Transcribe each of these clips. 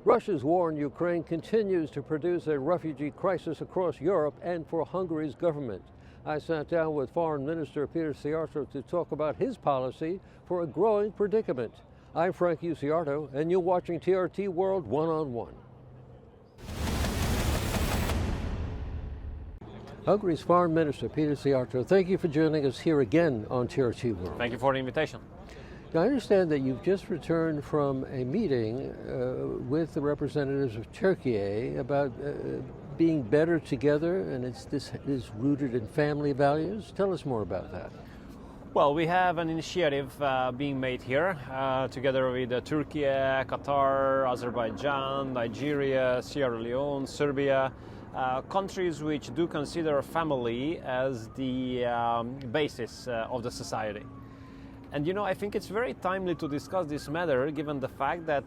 Russia's war in Ukraine continues to produce a refugee crisis across Europe and for Hungary's government. I sat down with Foreign Minister Peter Szijjarto to talk about his policy for a growing predicament. I'm Frank Ucciardo, and you're watching TRT World One-on-One. Hungary's Foreign Minister Peter Szijjarto, thank you for joining us here again on TRT World. Thank you for the invitation. Now, I understand that you've just returned from a meeting with the representatives of Turkey about being better together, and this is rooted in family values. Tell us more about that. Well, we have an initiative being made here together with Turkey, Qatar, Azerbaijan, Nigeria, Sierra Leone, Serbia, countries which do consider family as the basis of the society. And you know, I think it's very timely to discuss this matter given the fact that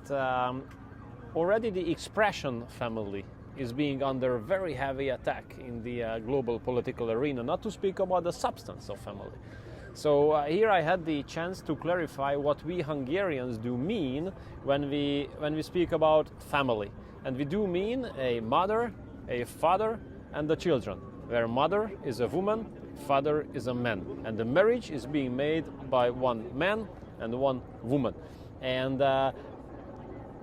already the expression family is being under very heavy attack in the global political arena, not to speak about the substance of family. So here I had the chance to clarify what we Hungarians do mean when we speak about family. And we do mean a mother, a father, and the children, where mother is a woman, father is a man, and the marriage is being made by one man and one woman. And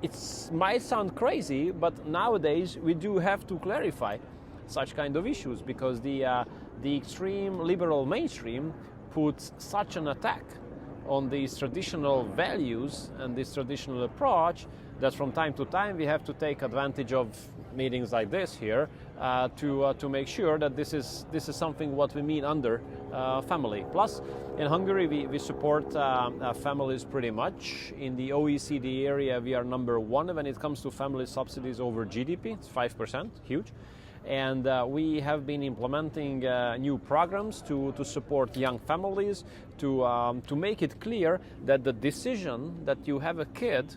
it might sound crazy, but nowadays we do have to clarify such kind of issues because the extreme liberal mainstream puts such an attack on these traditional values and this traditional approach that from time to time we have to take advantage of meetings like this here to make sure that this is something what we mean under family. Plus, in Hungary we support families pretty much. In the OECD area we are number one when it comes to family subsidies over GDP. It's 5%, huge. And we have been implementing new programs to support young families, to make it clear that the decision that you have a kid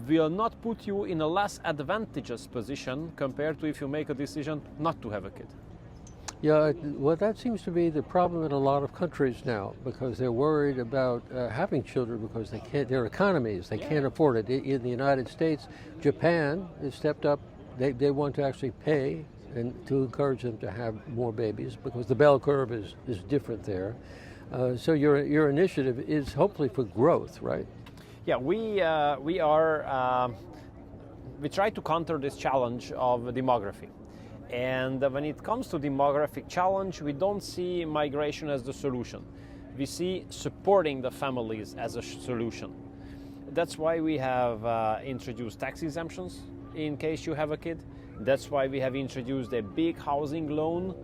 will not put you in a less advantageous position compared to if you make a decision not to have a kid. Yeah, well, that seems to be the problem in a lot of countries now because they're worried about having children because they can't. Their economies, they can't afford it. In the United States, Japan has stepped up. They want to actually pay and to encourage them to have more babies because the bell curve is different there. So your initiative is hopefully for growth, right? Yeah, we try to counter this challenge of demography. And when it comes to demographic challenge, we don't see migration as the solution. We see supporting the families as a solution. That's why we have introduced tax exemptions in case you have a kid. That's why we have introduced a big housing loan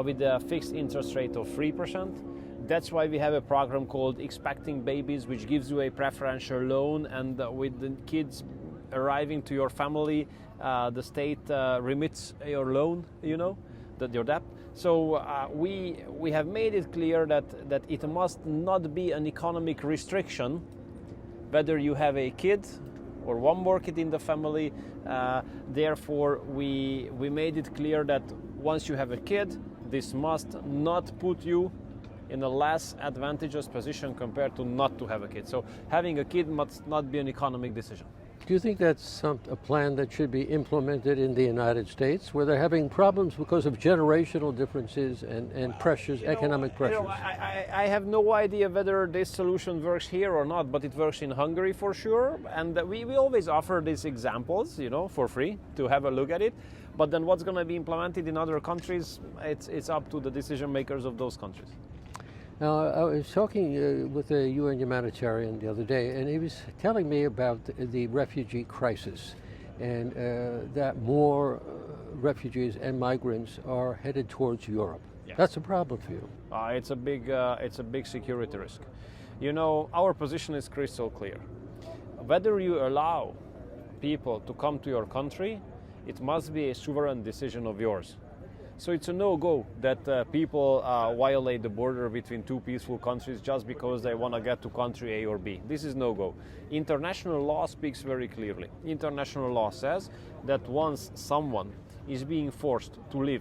with a fixed interest rate of 3%. That's why we have a program called Expecting Babies, which gives you a preferential loan, and with the kids arriving to your family, the state remits your loan, your debt. So we have made it clear that it must not be an economic restriction, whether you have a kid or one more kid in the family. Therefore, we made it clear that once you have a kid, this must not put you in a less advantageous position compared to not to have a kid. So having a kid must not be an economic decision. Do you think that's a plan that should be implemented in the United States, where they're having problems because of generational differences and pressures, economic pressures? I have no idea whether this solution works here or not, but it works in Hungary for sure. And we always offer these examples, for free to have a look at it. But then what's going to be implemented in other countries, it's up to the decision makers of those countries. Now, I was talking with a UN humanitarian the other day, and he was telling me about the refugee crisis and that more refugees and migrants are headed towards Europe. Yeah. That's a problem for you. It's a big security risk. Our position is crystal clear. Whether you allow people to come to your country, it must be a sovereign decision of yours. So it's a no-go that people violate the border between two peaceful countries just because they want to get to country A or B. This is no-go. International law speaks very clearly. International law says that once someone is being forced to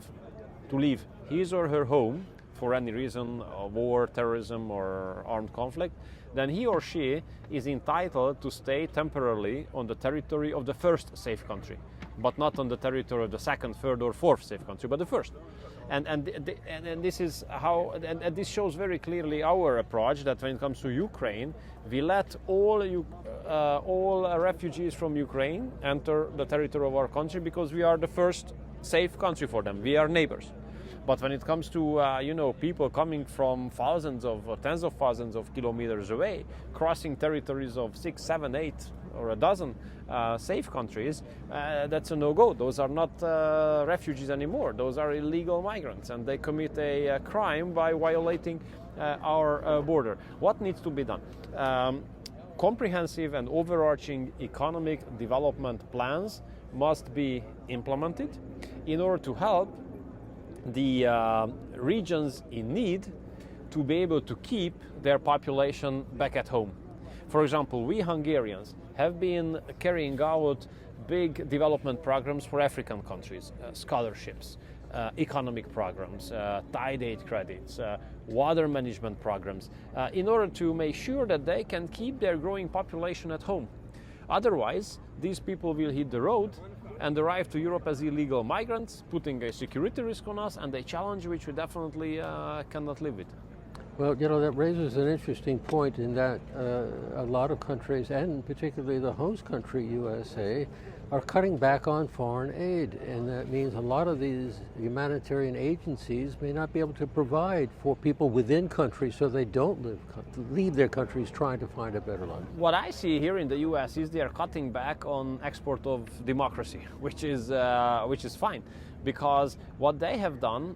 leave his or her home for any reason, war, terrorism, or armed conflict, then he or she is entitled to stay temporarily on the territory of the first safe country, but not on the territory of the second, third, or fourth safe country, but the first. And this is how, and this shows very clearly our approach, that when it comes to Ukraine, we let all refugees from Ukraine enter the territory of our country because we are the first safe country for them. We are neighbors. But when it comes to people coming from thousands of or tens of thousands of kilometers away, crossing territories of 6, 7, 8, or a dozen safe countries, that's a no-go. Those are not refugees anymore. Those are illegal migrants, and they commit a crime by violating our border. What needs to be done? Comprehensive and overarching economic development plans must be implemented in order to help the regions in need to be able to keep their population back at home. For example, we Hungarians have been carrying out big development programs for African countries, scholarships, economic programs, tide aid credits, water management programs, in order to make sure that they can keep their growing population at home. Otherwise, these people will hit the road and arrive to Europe as illegal migrants, putting a security risk on us and a challenge which we definitely cannot live with. Well, that raises an interesting point in that a lot of countries, and particularly the host country, USA, are cutting back on foreign aid. And that means a lot of these humanitarian agencies may not be able to provide for people within countries, so they don't leave their countries trying to find a better life. What I see here in the US is they are cutting back on export of democracy, which is fine. Because what they have done,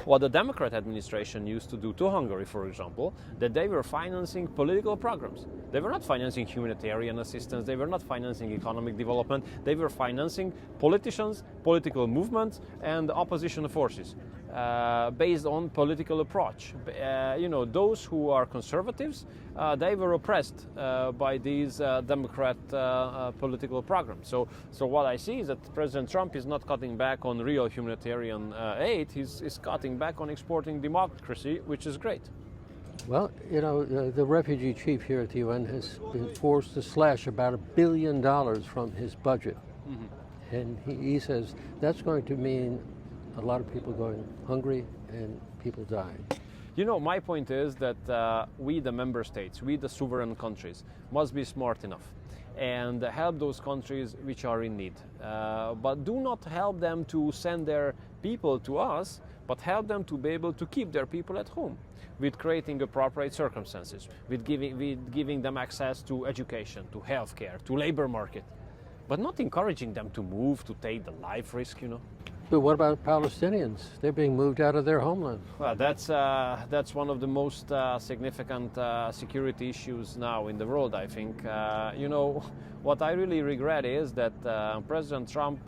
what the Democrat administration used to do to Hungary, for example, that they were financing political programs. They were not financing humanitarian assistance, they were not financing economic development, they were financing politicians, political movements, and opposition forces based on political approach. Those who are conservatives, they were oppressed by these Democrat political programs. So what I see is that President Trump is not cutting back on real humanitarian aid, he's cutting back on exporting democracy, which is great. Well, the refugee chief here at the UN has been forced to slash about $1 billion from his budget. Mm-hmm. And he says that's going to mean a lot of people going hungry and people dying. My point is that we, the member states, we, the sovereign countries, must be smart enough and help those countries which are in need. But do not help them to send their people to us, but help them to be able to keep their people at home with creating appropriate circumstances, with giving them access to education, to healthcare, to labor market, but not encouraging them to move, to take the life risk, But what about Palestinians? They're being moved out of their homeland. Well, that's one of the most significant security issues now in the world, I think. What I really regret is that President Trump,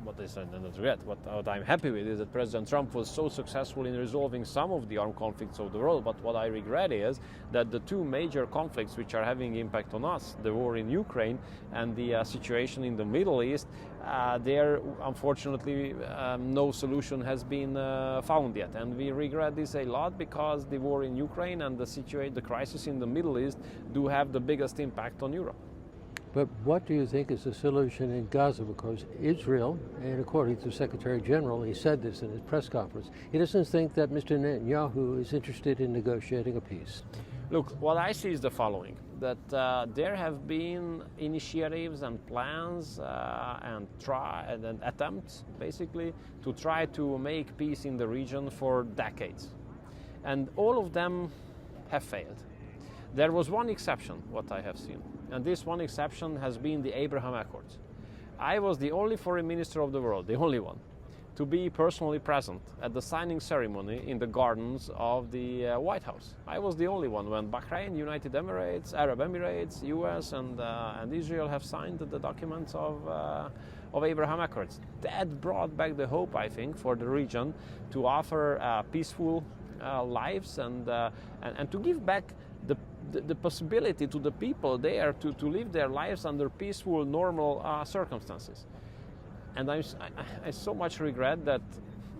what I'm happy with is that President Trump was so successful in resolving some of the armed conflicts of the world, but what I regret is that the two major conflicts which are having impact on us, the war in Ukraine and the situation in the Middle East, there unfortunately no solution has been found yet, and we regret this a lot because the war in Ukraine and the crisis in the Middle East do have the biggest impact on Europe. But what do you think is the solution in Gaza? Because Israel, and according to Secretary General, he said this in his press conference, he doesn't think that Mr. Netanyahu is interested in negotiating a peace. Look, what I see is the following, that there have been initiatives and plans and attempts, basically, to try to make peace in the region for decades. And all of them have failed. There was one exception, what I have seen, and this one exception has been the Abraham Accords. I was the only foreign minister of the world, the only one, to be personally present at the signing ceremony in the gardens of the White House. I was the only one when Bahrain, United Emirates, Arab Emirates, US and Israel have signed the documents of Abraham Accords. That brought back the hope, I think, for the region to offer peaceful lives and to give back the possibility to the people there to live their lives under peaceful, normal circumstances. And I so much regret that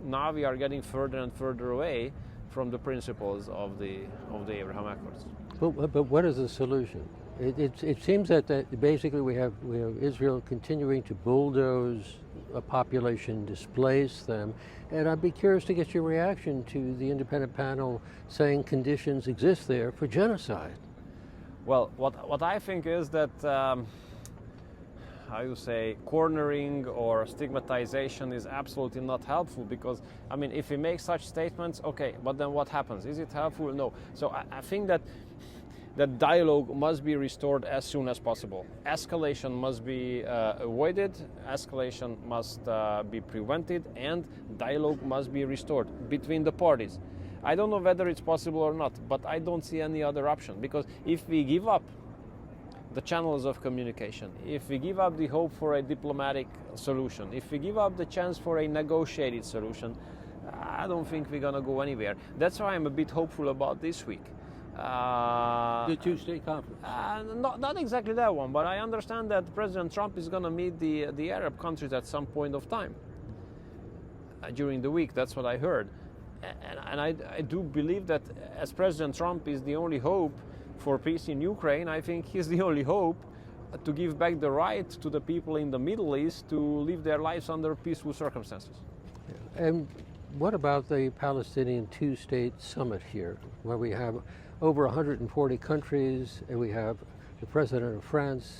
now we are getting further and further away from the principles of the Abraham Accords. But what is the solution? It seems that basically we have Israel continuing to bulldoze a population, displace them, and I'd be curious to get your reaction to the independent panel saying conditions exist there for genocide. Well, what I think is that, how you say, cornering or stigmatization is absolutely not helpful, because, I mean, if we make such statements, okay, but then what happens? Is it helpful? No. So I think that dialogue must be restored as soon as possible. Escalation must be avoided, escalation must be prevented, and dialogue must be restored between the parties. I don't know whether it's possible or not, but I don't see any other option, because if we give up the channels of communication, if we give up the hope for a diplomatic solution, if we give up the chance for a negotiated solution, I don't think we're going to go anywhere. That's why I'm a bit hopeful about this week. The two-state conference? Not exactly that one, but I understand that President Trump is going to meet the Arab countries at some point of time during the week. That's what I heard. And I do believe that as President Trump is the only hope for peace in Ukraine, I think he's the only hope to give back the right to the people in the Middle East to live their lives under peaceful circumstances. And what about the Palestinian two-state summit here, where we have over 140 countries, and we have the President of France,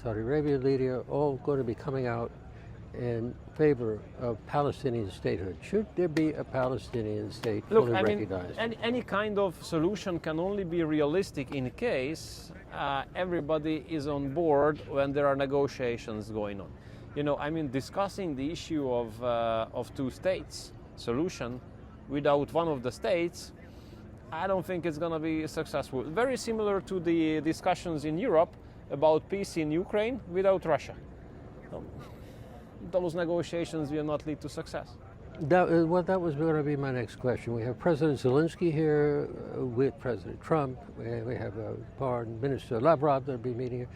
Saudi Arabia leader, all going to be coming out in favor of Palestinian statehood? Should there be a Palestinian state fully recognized? Any kind of solution can only be realistic in case everybody is on board when there are negotiations going on. You know, I mean, discussing the issue of two states solution without one of the states, I don't think it's going to be successful. Very similar to the discussions in Europe about peace in Ukraine without Russia. Those negotiations will not lead to success. That was going to be my next question. We have President Zelensky here with President Trump. We have Foreign Minister Lavrov that will be meeting here.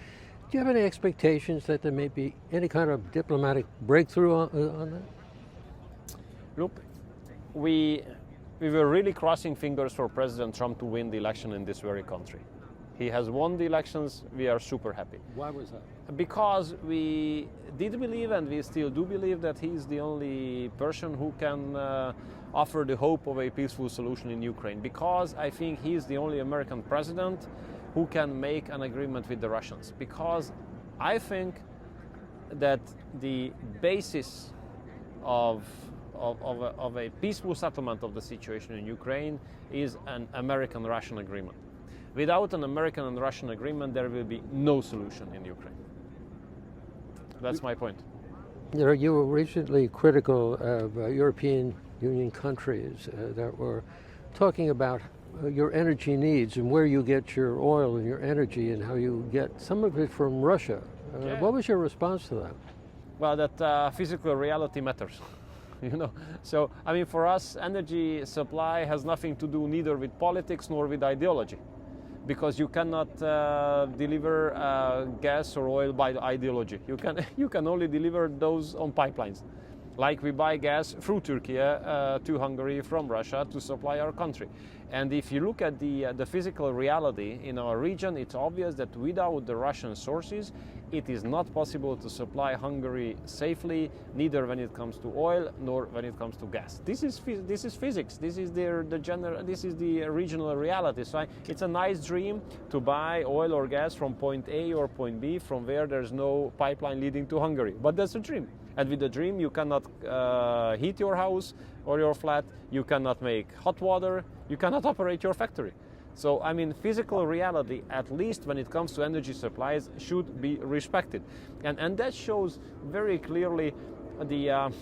Do you have any expectations that there may be any kind of diplomatic breakthrough on that? Look, we were really crossing fingers for President Trump to win the election in this very country. He has won the elections. We are super happy. Why was that? Because we did believe, and we still do believe, that he's the only person who can offer the hope of a peaceful solution in Ukraine. Because I think he's the only American president who can make an agreement with the Russians. Because I think that the basis of a peaceful settlement of the situation in Ukraine is an American-Russian agreement. Without an American and Russian agreement, there will be no solution in Ukraine. That's my point. You know, you were recently critical of European Union countries that were talking about your energy needs and where you get your oil and your energy and how you get some of it from Russia. What was your response to that? Well, that physical reality matters. You know, so I mean, for us, energy supply has nothing to do neither with politics nor with ideology, because you cannot deliver gas or oil by ideology. You can only deliver those on pipelines. Like we buy gas through Turkey to Hungary from Russia to supply our country. And if you look at the physical reality in our region, it's obvious that without the Russian sources, it is not possible to supply Hungary safely, neither when it comes to oil nor when it comes to gas. This is physics. This is the regional reality. So it's a nice dream to buy oil or gas from point A or point B, from where there's no pipeline leading to Hungary. But that's a dream. And with the dream, you cannot heat your house or your flat, you cannot make hot water, you cannot operate your factory. So, I mean, physical reality, at least when it comes to energy supplies, should be respected. And that shows very clearly the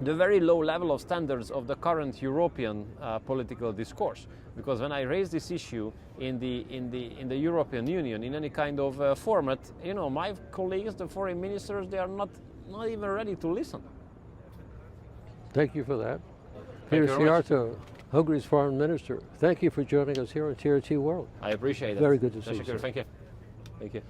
very low level of standards of the current European political discourse. Because when I raise this issue in the European Union, in any kind of format, you know, my colleagues, the foreign ministers, they are not even ready to listen. Thank you for that. Peter Szijjarto, Hungary's foreign minister. Thank you for joining us here on TRT World. I appreciate it. Very good to see you. Thank you. Thank you.